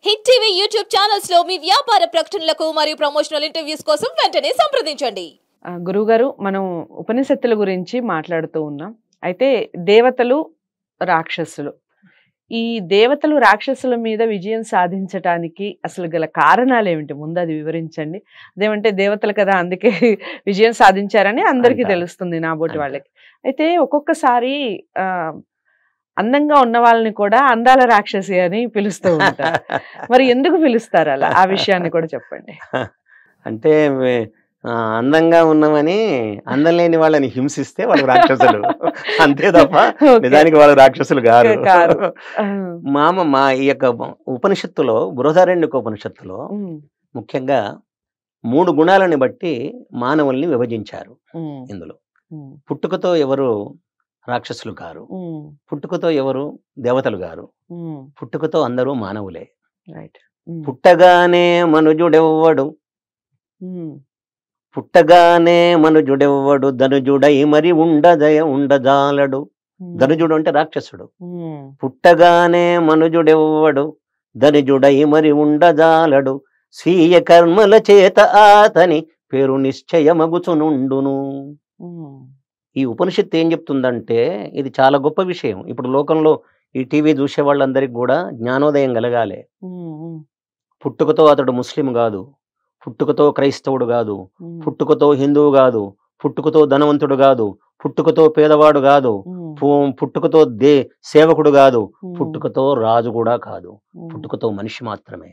Hit TV YouTube channels లో మీ వ్యాపార ప్రకటనలకు మరియు ప్రమోషనల్ ఇంటర్వ్యూస్ కోసం వెంటనే సంప్రదించండి. గురుగారు, మనం ఉపనిషత్తుల గురించి మాట్లాడుతూ ఉన్నాం. అయితే దేవతలు, రాక్షసులు, ఈ దేవతలు రాక్షసుల మీద విజయం సాధించటానికి అసలు గల కారణాలు ఏమిటి? ముందు అది వివరించండి. అదేమంటే దేవతలు కదా, అందుకే విజయం సాధించారని అందరికీ తెలుస్తుంది నాబోటి వాళ్ళకి. అయితే ఒక్కొక్కసారి అందంగా ఉన్న వాళ్ళని కూడా అందాల రాక్షసి అని పిలుస్తూ ఉంటారు. మరి ఎందుకు పిలుస్తారు అలా? ఆ విషయాన్ని కూడా చెప్పండి. అంటే అందంగా ఉన్నామని అందం లేని వాళ్ళని హింసిస్తే వాళ్ళు రాక్షసులు, అంతే తప్ప నిజానికి వాళ్ళు రాక్షసులు గారు. మా ఈ యొక్క ఉపనిషత్తులో, బృహదారణ్యక ఉపనిషత్తులో ముఖ్యంగా 3 గుణాలని బట్టి మానవుల్ని విభజించారు. ఇందులో పుట్టుకతో ఎవరు రాక్షసులు గారు, పుట్టుకతో ఎవరు దేవతలు గారు, పుట్టుకతో అందరూ మానవులే. పుట్టగానే మనుజుడెవ్వడు, పుట్టగానే మనుజుడెవ్వడు ధనుజుడై మరి ఉండజాలడు. ధనుజుడు అంటే రాక్షసుడు. పుట్టగానే మనుజుడెవ్వడు ధనుజుడై మరి ఉండజాలడు, స్వీయ కర్మల చేత ఆతని పేరు నిశ్చయమగుచునుండును. ఈ ఉపనిషత్తు ఏం చెప్తుందంటే ఇది చాలా గొప్ప విషయం. ఇప్పుడు లోకంలో ఈ టీవీ చూసే వాళ్ళందరికీ కూడా జ్ఞానోదయం కలగాలి. పుట్టుకతో అతడు ముస్లిం కాదు, పుట్టుకతో క్రైస్తవుడు కాదు, పుట్టుకతో హిందువు కాదు, పుట్టుకతో ధనవంతుడు కాదు, పుట్టుకతో పేదవాడు కాదు, పుట్టుకతో సేవకుడు కాదు, పుట్టుకతో రాజు కూడా కాదు, పుట్టుకతో మనిషి మాత్రమే.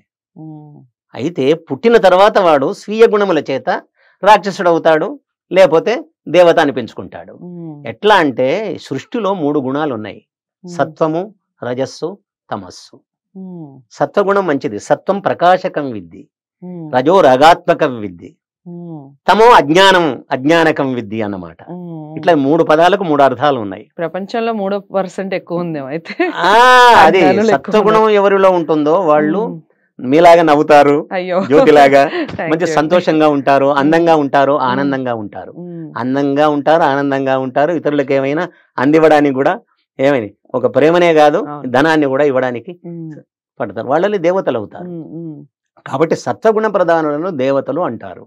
అయితే పుట్టిన తర్వాత వాడు స్వీయ గుణముల చేత రాక్షసుడు అవుతాడు, లేకపోతే దేవత అనిపించుకుంటాడు. ఎట్లా అంటే సృష్టిలో 3 గుణాలు ఉన్నాయి: సత్వము, రజస్సు, తమస్సు. సత్వగుణం మంచిది, సత్వం ప్రకాశకం విద్ది, రజో రగాత్మకం విద్ది, తమో అజ్ఞానకం విద్ది అన్నమాట. ఇట్లా 3 పదాలకు 3 అర్థాలు ఉన్నాయి. ప్రపంచంలో 3% ఎక్కువ ఉంది అయితే. అది సత్వగుణం ఎవరిలో ఉంటుందో వాళ్ళు మీలాగా నవ్వుతారు, జ్యోతిలాగా మంచి సంతోషంగా ఉంటారు, అందంగా ఉంటారు, ఆనందంగా ఉంటారు. అందంగా ఉంటారు, ఆనందంగా ఉంటారు, ఇతరులకు ఏమైనా అందివ్వడానికి కూడా ఏమైనా ఒక ప్రేమనే కాదు ధనాన్ని కూడా ఇవ్వడానికి పడతారు. వాళ్ళని దేవతలు అవుతారు. కాబట్టి సత్వగుణ ప్రధానులను దేవతలు అంటారు.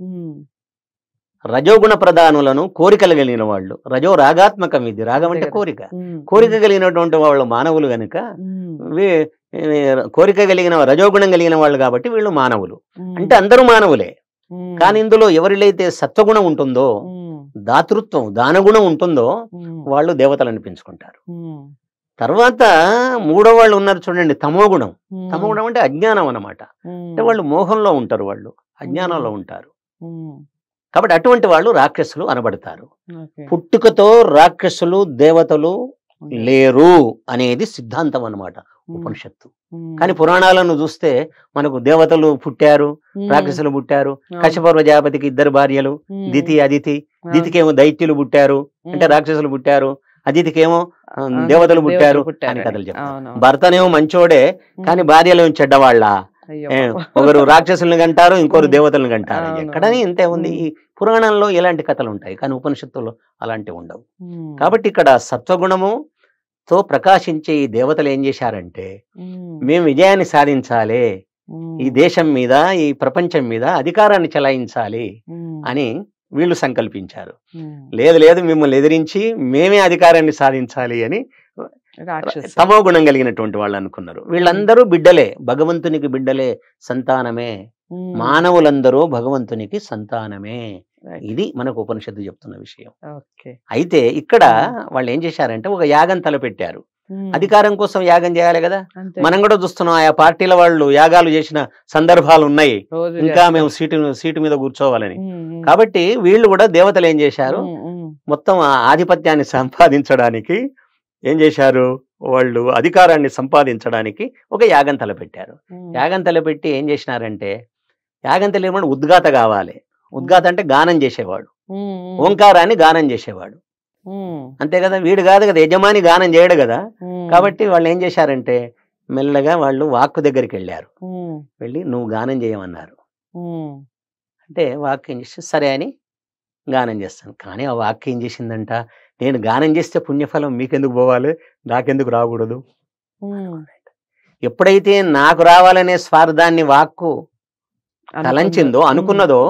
రజోగుణ ప్రధానులను కోరికలు కలిగిన వాళ్ళు. రజో రాగాత్మకం ఇది, రాగం అంటే కోరిక కలిగినటువంటి వాళ్ళు మానవులు గనుక కోరిక కలిగిన రజోగుణం కలిగిన వాళ్ళు కాబట్టి వీళ్ళు మానవులు. అంటే అందరూ మానవులే. కానీ ఇందులో ఎవరిలైతే సత్వగుణం ఉంటుందో, దాతృత్వం దానగుణం ఉంటుందో వాళ్ళు దేవతలు అనిపించుకుంటారు. తర్వాత 3వ వాళ్ళు ఉన్నారు చూడండి, తమోగుణం. తమోగుణం అంటే అజ్ఞానం అన్నమాట. అంటే వాళ్ళు మోహంలో ఉంటారు, వాళ్ళు అజ్ఞానంలో ఉంటారు. కాబట్టి అటువంటి వాళ్ళు రాక్షసులు అనబడతారు. పుట్టుకతో రాక్షసులు దేవతలు లేరు అనేది సిద్ధాంతం అన్నమాట ఉపనిషత్తు. కానీ పురాణాలను చూస్తే మనకు దేవతలు పుట్టారు, రాక్షసులు పుట్టారు. కశ్యప ప్రజాపతికి 2 భార్యలు, దితి అదితి. దితికేమో దైత్యులు పుట్టారు అంటే రాక్షసులు పుట్టారు, అదితికేమో దేవతలు పుట్టారు అని కథలు చెప్తారు. భర్తనేమో మంచోడే కానీ భార్యలు చెడ్డవాళ్ళ, ఒకరు రాక్షసుల్ని కంటారు, ఇంకొకరు దేవతలను కంటారు. ఎక్కడని ఇంతే ఉంది. ఈ పురాణంలో ఎలాంటి కథలు ఉంటాయి, కానీ ఉపనిషత్తుల్లో అలాంటివి ఉండవు. కాబట్టి ఇక్కడ సత్వగుణముతో ప్రకాశించే ఈ దేవతలు ఏం చేశారంటే, మేము విజయాన్ని సాధించాలి, ఈ దేశం మీద ఈ ప్రపంచం మీద అధికారాన్ని చెలాయించాలి అని వీళ్ళు సంకల్పించారు. లేదు మిమ్మల్ని ఎదిరించి మేమే అధికారాన్ని సాధించాలి అని తమో గుణం కలిగినటువంటి వాళ్ళు అనుకున్నారు. వీళ్ళందరూ బిడ్డలే, భగవంతునికి బిడ్డలే, సంతానమే. మానవులందరూ భగవంతునికి సంతానమే. ఇది మనకు ఉపనిషత్తు చెప్తున్న విషయం. అయితే ఇక్కడ వాళ్ళు ఏం చేశారంటే ఒక యాగం తలపెట్టారు. అధికారం కోసం యాగం చేయాలి కదా. మనం కూడా చూస్తున్నాం, ఆయా పార్టీల వాళ్ళు యాగాలు చేసిన సందర్భాలు ఉన్నాయి. ఇంకా మేము సీటు మీద కూర్చోవాలని. కాబట్టి వీళ్ళు కూడా దేవతలు ఏం చేశారు, మొత్తం ఆధిపత్యాన్ని సంపాదించడానికి ఏం చేశారు, వాళ్ళు అధికారాన్ని సంపాదించడానికి ఒక యాగం తలపెట్టారు. యాగం తలపెట్టి ఏం చేసినారంటే, యాగం తెలియమని ఉద్గాత కావాలి. ఉద్గాత అంటే గానం చేసేవాడు, ఓంకారాన్ని గానం చేసేవాడు, అంతే కదా. వీడు కాదు కదా, యజమాని గానం చేయడు కదా. కాబట్టి వాళ్ళు ఏం చేశారంటే మెల్లగా వాళ్ళు వాక్కు దగ్గరికి వెళ్ళారు. వెళ్ళి నువ్వు గానం చేయమన్నారు. అంటే వాక్కు ఏం చేస్తే సరే అని గానం చేస్తాను. కానీ ఆ వాక్కు ఏం చేసిందంట, నేను గానం చేస్తే పుణ్యఫలం మీకెందుకు పోవాలి, నాకెందుకు రాకూడదు. ఎప్పుడైతే నాకు రావాలనే స్వార్థాన్ని వాక్కు తలంచిందో అనుకున్నదో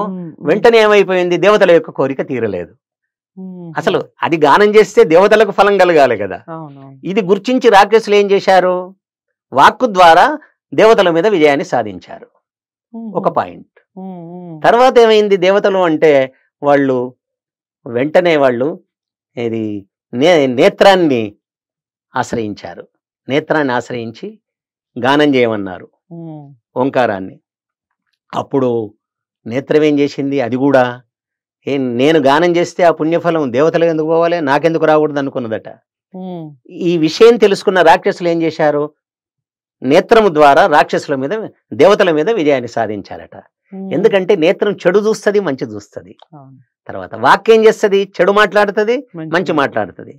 వెంటనే ఏమైపోయింది, దేవతల యొక్క కోరిక తీరలేదు. అసలు అది గానం చేస్తే దేవతలకు ఫలం కలగాలి కదా. ఇది గుర్తించి రాక్షసులు ఏం చేశారు, వాక్కు ద్వారా దేవతల మీద విజయాన్ని సాధించారు. ఒక పాయింట్. తర్వాత ఏమైంది, దేవతలు అంటే వాళ్ళు వెంటనే వాళ్ళు ఇది నేత్రాన్ని ఆశ్రయించారు. నేత్రాన్ని ఆశ్రయించి గానం చేయమన్నారు ఓంకారాన్ని. అప్పుడు నేత్రం ఏం చేసింది, అది కూడా నేను గానం చేస్తే ఆ పుణ్యఫలం దేవతలకు ఎందుకు పోవాలి, నాకెందుకు రాకూడదు అనుకున్నదట. ఈ విషయం తెలుసుకున్న రాక్షసులు ఏం చేశారు, నేత్రము ద్వారా రాక్షసుల మీద దేవతల మీద విజయాన్ని సాధించారట. ఎందుకంటే నేత్రం చెడు చూస్తుంది, మంచి చూస్తుంది. తర్వాత వాక్యం చేస్తుంది, చెడు మాట్లాడుతుంది, మంచి మాట్లాడుతుంది.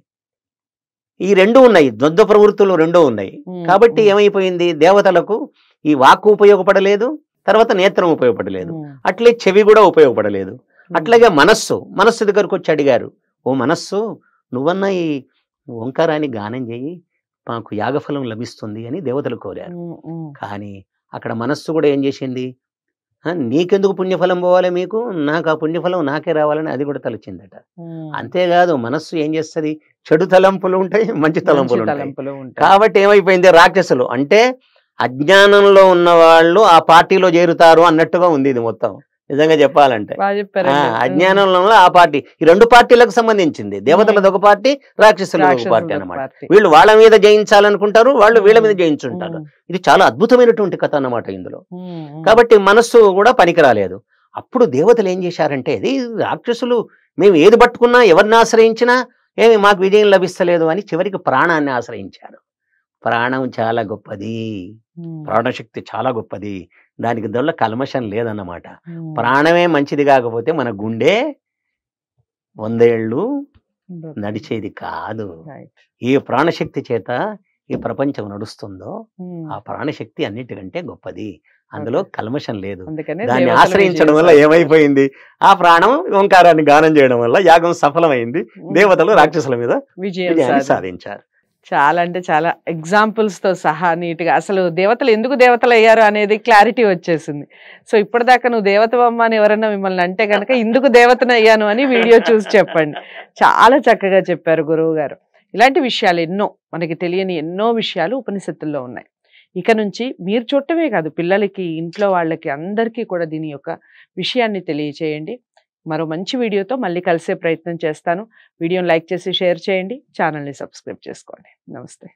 ఈ రెండు ఉన్నాయి, ద్వంద్వ ప్రవృత్తులు రెండూ ఉన్నాయి. కాబట్టి ఏమైపోయింది, దేవతలకు ఈ వాక్కు ఉపయోగపడలేదు, తర్వాత నేత్రం ఉపయోగపడలేదు, అట్లే చెవి కూడా ఉపయోగపడలేదు. అట్లాగే మనస్సు దగ్గరకు వచ్చి అడిగారు, ఓ మనస్సు, నువ్వన్నా ఈ ఓంకారాన్ని గానం చేయి, మాకు యాగఫలం లభిస్తుంది అని దేవతలు కోరారు. కానీ అక్కడ మనస్సు కూడా ఏం చేసింది, నీకెందుకు పుణ్యఫలం పోవాలి, మీకు నాకు ఆ పుణ్యఫలం నాకే రావాలని అది కూడా తలచిందట. అంతేకాదు మనస్సు ఏం చేస్తుంది, చెడు తలంపులు ఉంటాయి, మంచి తలంపులు ఉంటాయి. కాబట్టి ఏమైపోయింది, రాక్షసులు అంటే అజ్ఞానంలో ఉన్న వాళ్ళు ఆ పార్టీలో చేరుతారు అన్నట్టుగా ఉంది ఇది మొత్తం. నిజంగా చెప్పాలంటే అజ్ఞానంలో ఆ పార్టీ, ఈ రెండు పార్టీలకు సంబంధించింది. దేవతలది ఒక పార్టీ, రాక్షసుల ఒక పార్టీ అన్నమాట. వీళ్ళు వాళ్ళ మీద జయించాలనుకుంటారు, వాళ్ళు వీళ్ళ మీద జయించుంటారు. ఇది చాలా అద్భుతమైనటువంటి కథ అన్నమాట ఇందులో. కాబట్టి మనస్సు కూడా పనికిరాలేదు. అప్పుడు దేవతలు ఏం చేశారంటే, ఇది రాక్షసులు మేము ఏది పట్టుకున్నా ఎవరిని ఆశ్రయించినా ఏమి మాకు విజయం లభిస్తలేదు అని చివరికి ప్రాణాన్ని ఆశ్రయించారు. ప్రాణం చాలా గొప్పది, ప్రాణశక్తి చాలా గొప్పది, దానికి దొల్ల కల్మషం లేదన్నమాట. ప్రాణమే మంచిది కాకపోతే మన గుండె 100 ఏళ్ళు నడిచేది కాదు. ఏ ప్రాణశక్తి చేత ఈ ప్రపంచం నడుస్తుందో ఆ ప్రాణశక్తి అన్నిటికంటే గొప్పది, అందులో కల్మషం లేదు. దాన్ని ఆశ్రయించడం వల్ల ఏమైపోయింది, ఆ ప్రాణం ఓంకారాన్ని గానం చేయడం వల్ల యాగం సఫలమైంది, దేవతలు రాక్షసుల మీద విజయాన్ని సాధించారు. చాలా అంటే చాలా ఎగ్జాంపుల్స్ తో సహా నీట్ గా అసలు దేవతలు ఎందుకు దేవతలు అయ్యారు అనేది క్లారిటీ వచ్చేసింది. సో ఇప్పటిదాకా నువ్వు దేవతవమ్మ అని ఎవరన్నా మిమ్మల్ని అంటే కనుక ఇందుకు దేవతను అయ్యాను అని వీడియో చూసి చెప్పండి. చాలా చక్కగా చెప్పారు గురువు గారు. ఇలాంటి విషయాలు ఎన్నో, మనకి తెలియని ఎన్నో విషయాలు ఉపనిషత్తుల్లో ఉన్నాయి. ఇక నుంచి మీరు చూడటమే కాదు, పిల్లలకి, ఇంట్లో వాళ్ళకి, అందరికీ కూడా దీని యొక్క విషయాన్ని తెలియచేయండి. మరో మంచి వీడియోతో మళ్ళీ కలిసే ప్రయత్నం చేస్తాను. వీడియోని లైక్ చేసి షేర్ చేయండి, ఛానల్ని సబ్స్క్రైబ్ చేసుకోండి. నమస్తే.